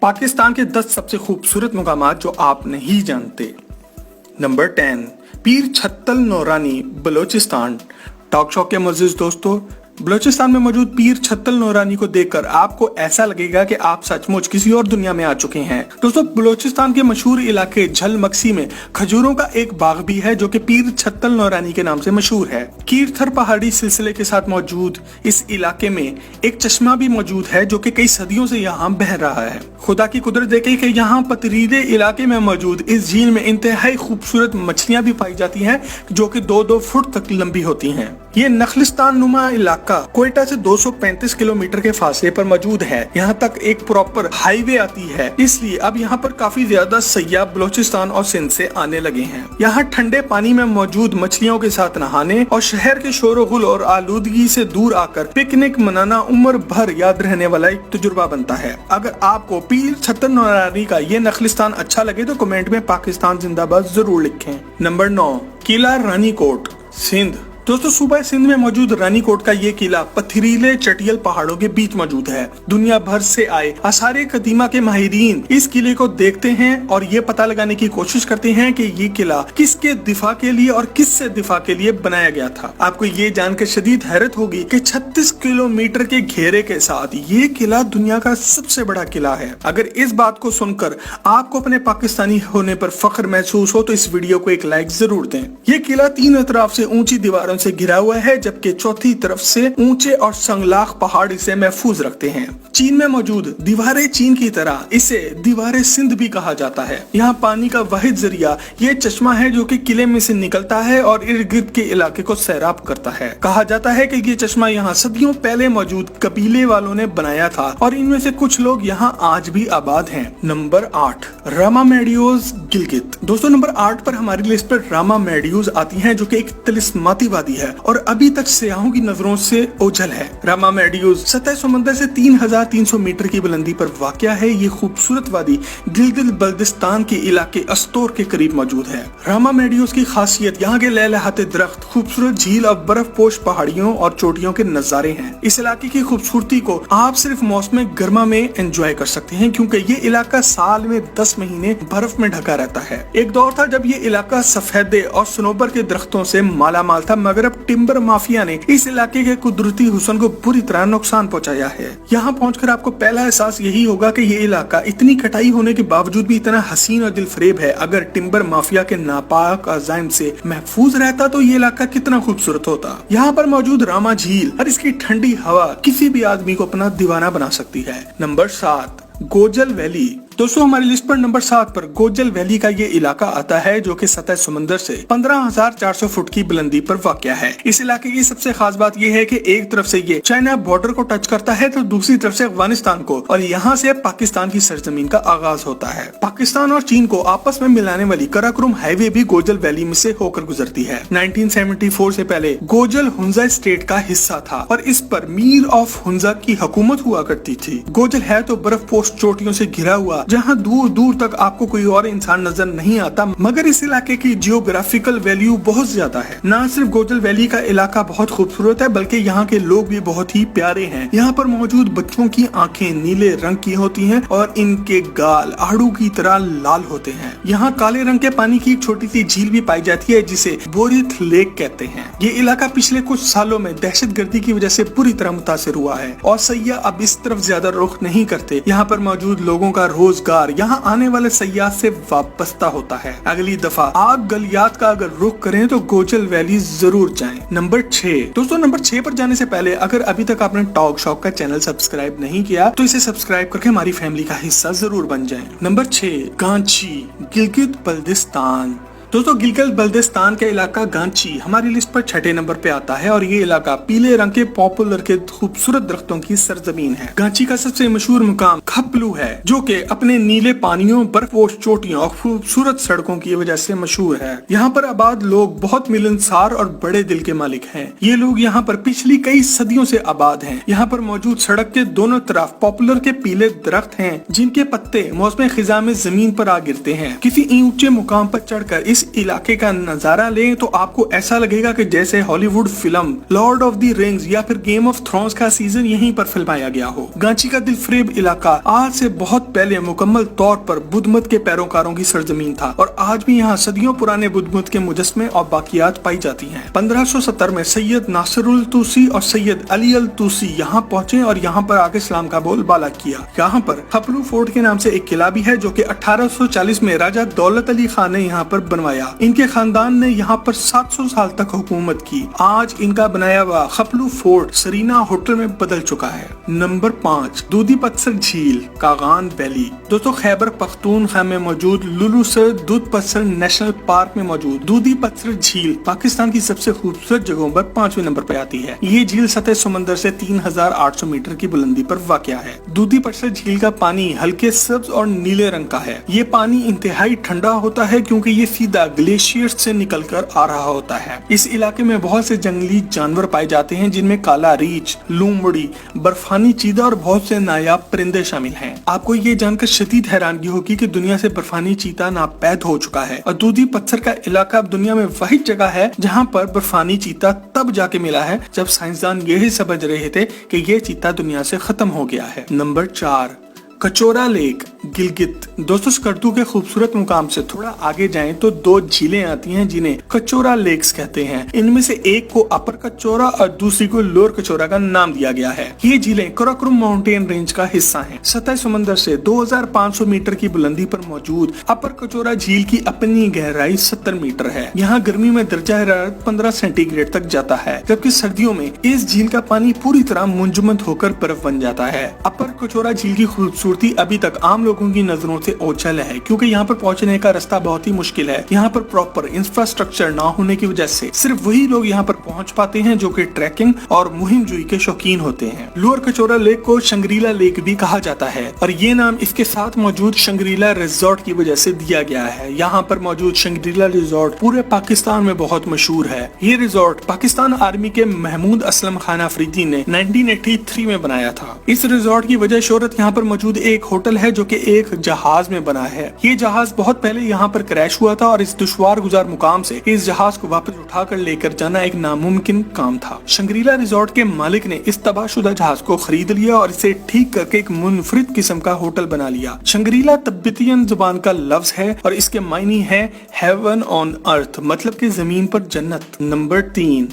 पाकिस्तान के 10 सबसे खूबसूरत मुकामात जो आप नहीं जानते। नंबर 10, पीर छत्तल नौरानी, बलोचिस्तान। टॉक शॉक के मुअज़्ज़िज़ दोस्तों, बलोचिस्तान में मौजूद पीर छत्तल नौरानी को देखकर आपको ऐसा लगेगा कि आप सचमुच किसी और दुनिया में आ चुके हैं। दोस्तों, बलोचिस्तान के मशहूर इलाके झल मक्सी में खजूरों का एक बाग भी है जो कि पीर छत्तल नौरानी के नाम से मशहूर है। कीरथर पहाड़ी सिलसिले के साथ मौजूद इस इलाके में एक चश्मा भी मौजूद है जो कि कई सदियों से यहाँ बह रहा है। खुदा की कुदरत देखें कि यहाँ पथरीले इलाके में मौजूद इस झील में इंतहाई खूबसूरत मछलियां भी पाई जाती हैं जो कि 2-2 फुट तक लंबी होती हैं। ये नखलिस्तान नुमा इलाका कोयटा से 235 किलोमीटर के फासले पर मौजूद है। यहाँ तक एक प्रॉपर हाईवे आती है, इसलिए अब यहाँ पर काफी ज्यादा सयाह बलोचिस्तान और सिंध से आने लगे हैं। यहाँ ठंडे पानी में मौजूद मछलियों के साथ नहाने और शहर के शोर-ओ-गुल और आलूदगी से दूर आकर पिकनिक मनाना उम्र भर याद रहने वाला एक तजुर्बा बनता है। अगर आपको पीर छत्तल नौरानी का ये नखलिस्तान अच्छा लगे तो कमेंट में पाकिस्तान जिंदाबाद जरूर लिखें। नंबर 9, किला रानीकोट, सिंध। दोस्तों, सूबा सिंध में मौजूद रानीकोट का ये किला पथरीले चटियल पहाड़ों के बीच मौजूद है। दुनिया भर से आए आसारे कदीमा के माहिरीन इस किले को देखते हैं और ये पता लगाने की कोशिश करते हैं कि ये किला किसके दिफा के लिए और किससे दिफा के लिए बनाया गया था। आपको ये जानकर शदीद हैरत होगी कि 36 किलोमीटर के घेरे के साथ ये किला दुनिया का सबसे बड़ा किला है। अगर इस बात को सुनकर आपको अपने पाकिस्तानी होने पर फख्र महसूस हो तो इस वीडियो को एक लाइक जरूर दें। ये किला तीनों तरफ से ऊंची दीवारों से घिरा हुआ है, जबकि चौथी तरफ से ऊंचे और संगलाख पहाड़ इसे महफूज रखते हैं। चीन में मौजूद दीवारें चीन की तरह इसे दीवारें सिंध भी कहा जाता है। यहाँ पानी का वाहिद जरिया ये चश्मा है जो कि किले में से निकलता है और इर्द गिर्द के इलाके को सैराब करता है। कहा जाता है कि ये चश्मा यहाँ सदियों पहले मौजूद कबीले वालों ने बनाया था और इनमें से कुछ लोग यहाँ आज भी आबाद हैं। नंबर 8, रामा मेडियोज, गिलगित। दोस्तों, नंबर 8 पर हमारी लिस्ट पर रामा मेडियोज आती है जो कि एक तिलिस्माती वादी है और अभी तक सयाहों की नजरों से ओझल है। रामा मेडियोज सतह समंदर से 3300 मीटर की बुलंदी पर वाक़या है। ये खूबसूरत वादी गिलगित बल्दिस्तान के इलाके अस्तोर के करीब मौजूद है। रामा मेडियोज की खासियत यहाँ के लहलहाते दरख्त, खूबसूरत झील और बर्फ पोश पहाड़ियों और चोटियों के नजारे हैं। इस इलाके की खूबसूरती को आप सिर्फ मौसम गर्मा में एंजॉय कर सकते हैं क्योंकि ये इलाका साल में 10 महीने बर्फ में ढका रहता है। एक दौर था जब ये इलाका सफेदे और सनोबर के दरख्तों से माला माल था, मगर अब टिम्बर माफिया ने इस इलाके के कुदरती हुस्न को बुरी तरह नुकसान पहुंचाया है। यहाँ पहुंचकर आपको पहला एहसास यही होगा कि ये इलाका इतनी कटाई होने के बावजूद भी इतना हसीन और दिलफरेब है। अगर टिम्बर माफिया के नापाक अज़ाइम से महफूज रहता तो ये इलाका कितना खूबसूरत होता। यहाँ पर मौजूद रामा झील और इसकी ठंडी हवा किसी भी आदमी को अपना दीवाना बना सकती है। Number 7, Gojal valley. दोस्तों, हमारी लिस्ट पर नंबर 7 पर गोजल वैली का ये इलाका आता है जो कि सतह समंदर से 15,400 फुट की बुलंदी पर वाक़या है। इस इलाके की सबसे खास बात यह है कि एक तरफ से ये चाइना बॉर्डर को टच करता है तो दूसरी तरफ से अफगानिस्तान को, और यहाँ से पाकिस्तान की सरजमीन का आगाज होता है। पाकिस्तान और चीन को आपस में मिलाने वाली कराकोरम हाईवे भी गोजल वैली में से होकर गुजरती है। 1974 से पहले गोजल हुंजा स्टेट का हिस्सा था और इस पर मीर ऑफ हुंजा की हुकूमत हुआ करती थी। गोजल है तो बर्फ पोस्ट चोटियों से घिरा हुआ जहां दूर दूर तक आपको कोई और इंसान नजर नहीं आता, मगर इस इलाके की जियोग्राफिकल वैल्यू बहुत ज्यादा है। न सिर्फ गोजल वैली का इलाका बहुत खूबसूरत है बल्कि यहाँ के लोग भी बहुत ही प्यारे हैं। यहाँ पर मौजूद बच्चों की आंखें नीले रंग की होती हैं और इनके गाल आड़ू की तरह लाल होते हैं। यहाँ काले रंग के पानी की एक छोटी सी झील भी पाई जाती है जिसे बोरिथ लेक कहते हैं। ये इलाका पिछले कुछ सालों में दहशतगर्दी की वजह से बुरी तरह मुतासिर हुआ है और सयाह अब इस तरफ ज्यादा रुख नहीं करते। यहाँ पर मौजूद लोगों का रोजगार यहाँ आने वाले सयाह से वाबस्ता होता है। अगली दफा आप गलियात का अगर रुख करें तो गोजल वैली जरूर जाएं। नंबर 6। दोस्तों, नंबर 6 पर जाने से पहले अगर अभी तक आपने टॉक शॉक का चैनल सब्सक्राइब नहीं किया तो इसे सब्सक्राइब करके हमारी फैमिली का हिस्सा जरूर बन जाएं। नंबर 6, गांची, गिलगित बल्दिस्तान। दोस्तों, गिलगित बल्दिस्तान का इलाका गांची हमारी लिस्ट पर 6ठे नंबर पे आता है और ये इलाका पीले रंग के पॉपुलर के खूबसूरत दरख्तों की सरजमीन है। गांची का सबसे मशहूर मुकाम खपलू है जो कि अपने नीले पानियों, बर्फपोश चोटियों और खूबसूरत सड़कों की वजह से मशहूर है। यहाँ पर आबाद लोग बहुत मिलनसार और बड़े दिल के मालिक हैं। ये लोग यहाँ पर पिछली कई सदियों से आबाद हैं। यहाँ पर मौजूद सड़क के दोनों तरफ पॉपुलर के पीले दरख्त हैं जिनके पत्ते मौसम खिजा में जमीन पर आ गिरते हैं। किसी ऊंचे मुकाम पर चढ़कर इस इस इलाके का नजारा लें तो आपको ऐसा लगेगा कि जैसे Hollywood film Lord of the rings या फिर गेम ऑफ थ्रोन्स का सीजन यहीं पर फिल्माया गया हो। गांची का दिलफरेब इलाका आज से बहुत पहले मुकम्मल तौर पर बुद्ध मत के पैरोकारों की सरजमीन था और आज भी यहाँ सदियों पुराने बुद्ध मत के मुजस्मे और बाकियात पाई जाती हैं। 1570 में सैयद नासिरुल तूसी और सैयद अली अल तूसी यहाँ पहुँचे और यहाँ पर आके इस्लाम का बोलबाला किया। यहाँ पर खपलू फोर्ट के नाम से एक किला भी है जो कि 1840 में राजा दौलत अली खान ने यहाँ पर बनवाया। इनके खानदान ने यहाँ पर 700 साल तक हुकूमत की। आज इनका बनाया हुआ खपलू फोर्ट सरीना होटल में बदल चुका है। नंबर 5, दूधी पत्थर झील कागान वैली। दोस्तों खैबर पख्तूनख्वा में मौजूद लुलू सर दूध पत्थर नेशनल पार्क में मौजूद दूधी पत्थर झील पाकिस्तान की सबसे खूबसूरत जगहों पर 5वें नंबर पर आती है। ये झील सतह समंदर से 3800 मीटर की बुलंदी पर वाक़या है। दूधी पत्थर झील का पानी हल्के सब्ज और नीले रंग का है। ये पानी इंतहाई ठंडा होता है क्योंकि ये सीधा ग्लेशियर से निकल कर आ रहा होता है। इस इलाके में बहुत से जंगली जानवर पाए जाते हैं जिनमें काला रीछ, लूमड़ी, बर्फानी चीता और बहुत से नायाब परिंदे शामिल हैं। आपको ये जानकर शदीद हैरानगी होगी कि दुनिया से बर्फानी चीता नापैद हो चुका है और दूधी पत्थर का इलाका अब दुनिया में वही जगह है जहाँ पर बर्फानी चीता तब जाके मिला है जब साइंसदान यही समझ रहे थे कि ये चीता दुनिया से खत्म हो गया है। Number 4, Kachora lake Gilgit. दोस्तों स्कर्दू के खूबसूरत मुकाम से थोड़ा आगे जाएं तो 2 झीलें आती हैं जिन्हें कचोरा लेक्स कहते हैं। इनमें से एक को अपर कचोरा और दूसरी को लोअर कचोरा का नाम दिया गया है। ये झीलें कराकोरम माउंटेन रेंज का हिस्सा हैं। सतह समंदर से 2500 मीटर की बुलंदी पर मौजूद अपर कचोरा झील की अपनी गहराई 70 मीटर है। यहाँ गर्मी में दर्जा हरारत 15 सेंटीग्रेड तक जाता है, जबकि सर्दियों में इस झील का पानी पूरी तरह मुंजमद होकर बर्फ बन जाता है। अपर कचोरा झील की खूबसूरती अभी तक आम लोगों की नजरों से ओझल है क्योंकि यहाँ पर पहुँचने का रास्ता बहुत ही मुश्किल है। यहाँ पर प्रॉपर इंफ्रास्ट्रक्चर ना होने की वजह से सिर्फ वही लोग यहाँ पर पहुँच पाते हैं जो कि ट्रैकिंग और मुहिम जुई के शौकीन होते हैं। लोअर कचोरा लेक को शंग्रीला लेक भी कहा जाता है और ये नाम इसके साथ मौजूद शंग्रीला रिजॉर्ट की वजह से दिया गया है। यहाँ पर मौजूद शंग्रीला रिजॉर्ट पूरे पाकिस्तान में बहुत मशहूर है। ये रिजॉर्ट पाकिस्तान आर्मी के महमूद असलम खान अफरीदी ने 1983 में बनाया था। इस रिजॉर्ट की वजह शोहरत यहाँ पर मौजूद एक होटल है जो कि एक जहाज में बना है। ये जहाज बहुत पहले यहाँ पर क्रैश हुआ था और इस दुश्वार गुजार मुकाम से इस जहाज को वापस उठाकर लेकर जाना एक नामुमकिन काम था। शंग्रीला रिजॉर्ट के मालिक ने इस तबाहशुदा जहाज को खरीद लिया और इसे ठीक करके एक मुनफरिद किस्म का होटल बना लिया। शंग्रीला तिब्बतियन जुबान का लफ्ज है और इसके मायने है हेवन ऑन अर्थ, मतलब कि जमीन पर जन्नत। Number 3,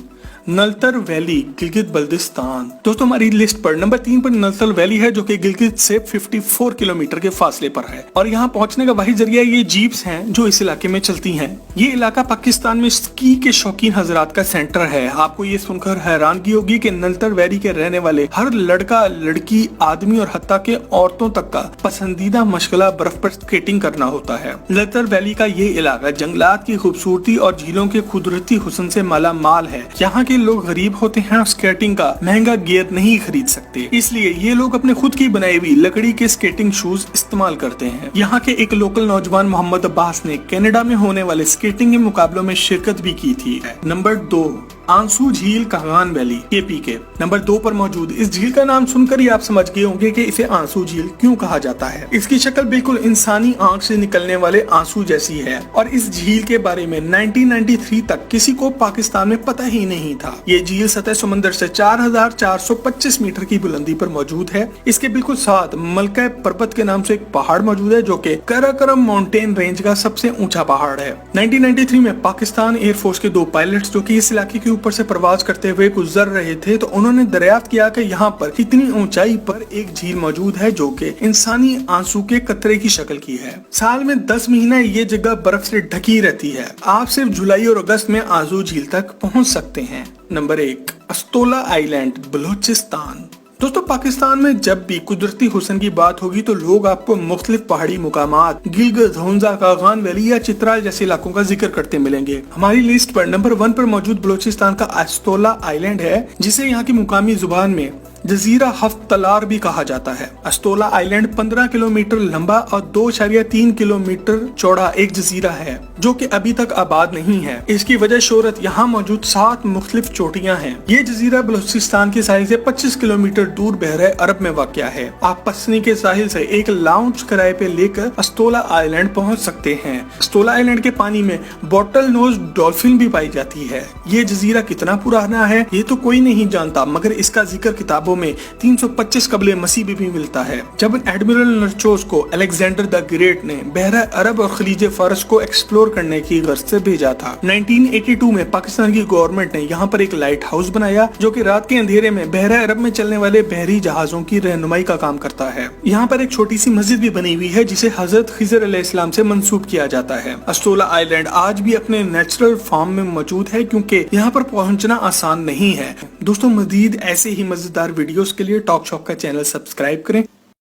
Naltar valley Gilgit Baltistan. दोस्तों हमारी लिस्ट पर नंबर 3 पर नलतर वैली है जो कि गिलगित से 54 किलोमीटर के फासले पर है और यहाँ पहुँचने का वही जरिया ये जीप्स हैं जो इस इलाके में चलती हैं। ये इलाका पाकिस्तान में स्की के शौकीन हजरात का सेंटर है। आपको ये सुनकर हैरानगी होगी कि नलतर वैली के रहने वाले हर लड़का, लड़की, आदमी और हत्ता के औरतों तक का पसंदीदा मशगला बर्फ पर स्केटिंग करना होता है। नलतर वैली का ये इलाका जंगलात की खूबसूरती और झीलों के कुदरती हुस्न से माला माल है। यहाँ के लोग गरीब होते हैं और स्केटिंग का महंगा गियर नहीं खरीद सकते, इसलिए ये लोग अपने खुद की बनाई हुई लकड़ी के स्केटिंग शूज इस्तेमाल करते हैं। यहाँ के एक लोकल नौजवान मोहम्मद अब्बास ने कनाडा में होने वाले स्केटिंग के मुकाबलों में शिरकत भी की थी। नंबर 2, आंसू झील कागान वैली केपी के। नंबर 2 पर मौजूद इस झील का नाम सुनकर ही आप समझ गए होंगे कि इसे आंसू झील क्यों कहा जाता है। इसकी शक्ल बिल्कुल इंसानी आंख से निकलने वाले आंसू जैसी है और इस झील के बारे में 1993 तक किसी को पाकिस्तान में पता ही नहीं था। ये झील सतह समंदर से 4425 मीटर की बुलंदी पर मौजूद है। इसके बिल्कुल साथ मलका पर्वत के नाम से एक पहाड़ मौजूद है जो कि कराकोरम माउंटेन रेंज का सबसे ऊंचा पहाड़ है। 1993 में पाकिस्तान एयरफोर्स के 2 पायलट्स जो कि इस इलाके के ऊपर से प्रवास करते हुए गुजर रहे थे तो उन्होंने दरियाफ्त किया कि यहाँ पर इतनी ऊंचाई पर एक झील मौजूद है जो कि इंसानी आंसू के कतरे की शक्ल की है। साल में 10 महीने ये जगह बर्फ से ढकी रहती है। आप सिर्फ जुलाई और अगस्त में आंसू झील तक पहुँच सकते हैं। Number 1, Astola island Balochistan. दोस्तों पाकिस्तान में जब भी कुदरती हुस्न की बात होगी तो लोग आपको मुख्तलिफ पहाड़ी मुकामात गिलगित, होंजा, कागान वैली या चित्राल जैसे इलाकों का जिक्र करते मिलेंगे। हमारी लिस्ट पर नंबर 1 पर मौजूद बलूचिस्तान का अस्तोला आइलैंड है जिसे यहाँ की मुकामी जुबान में जजीरा हफ्त तलार भी कहा जाता है। अस्तोला आइलैंड 15 किलोमीटर लंबा और 2.3 किलोमीटर चौड़ा एक जजीरा है जो कि अभी तक आबाद नहीं है। इसकी वजह शोहरत यहाँ मौजूद 7 मुख्तलिफ चोटियां हैं। ये जजीरा बलूचिस्तान के साहिल से 25 किलोमीटर दूर बहरे अरब में वाक़या है। आप पसनी के साहिल से एक लाउंज किराए पे लेकर अस्तोला आइलैंड पहुँच सकते हैं। अस्तोला आइलैंड के पानी में बॉटल नोज डॉल्फिन भी पाई जाती है। ये जजीरा कितना पुराना है ये तो कोई नहीं जानता, मगर इसका जिक्र किताबों में 325 कबले मसीह भी मिलता है, जब एडमिरल नरचोस को अलेक्जेंडर द ग्रेट ने बहरा अरब और खलीज फारस को एक्सप्लोर करने की गर्ज से भेजा था। 1982 में पाकिस्तान की गवर्नमेंट ने यहाँ पर एक लाइट हाउस बनाया जो कि रात के अंधेरे में बहरा अरब में चलने वाले बहरी जहाजों की रहनुमाई का काम करता है। यहाँ पर एक छोटी सी मस्जिद भी बनी हुई है जिसे हजरत खिजर अलैहिस्सलाम से मंसूब किया जाता है। अस्तोला आइलैंड आज भी अपने नेचुरल फॉर्म में मौजूद है क्योंकि यहाँ पर पहुँचना आसान नहीं है। दोस्तों, मजीद ऐसे ही मजेदार वीडियोस के लिए टॉक शॉप का चैनल सब्सक्राइब करें।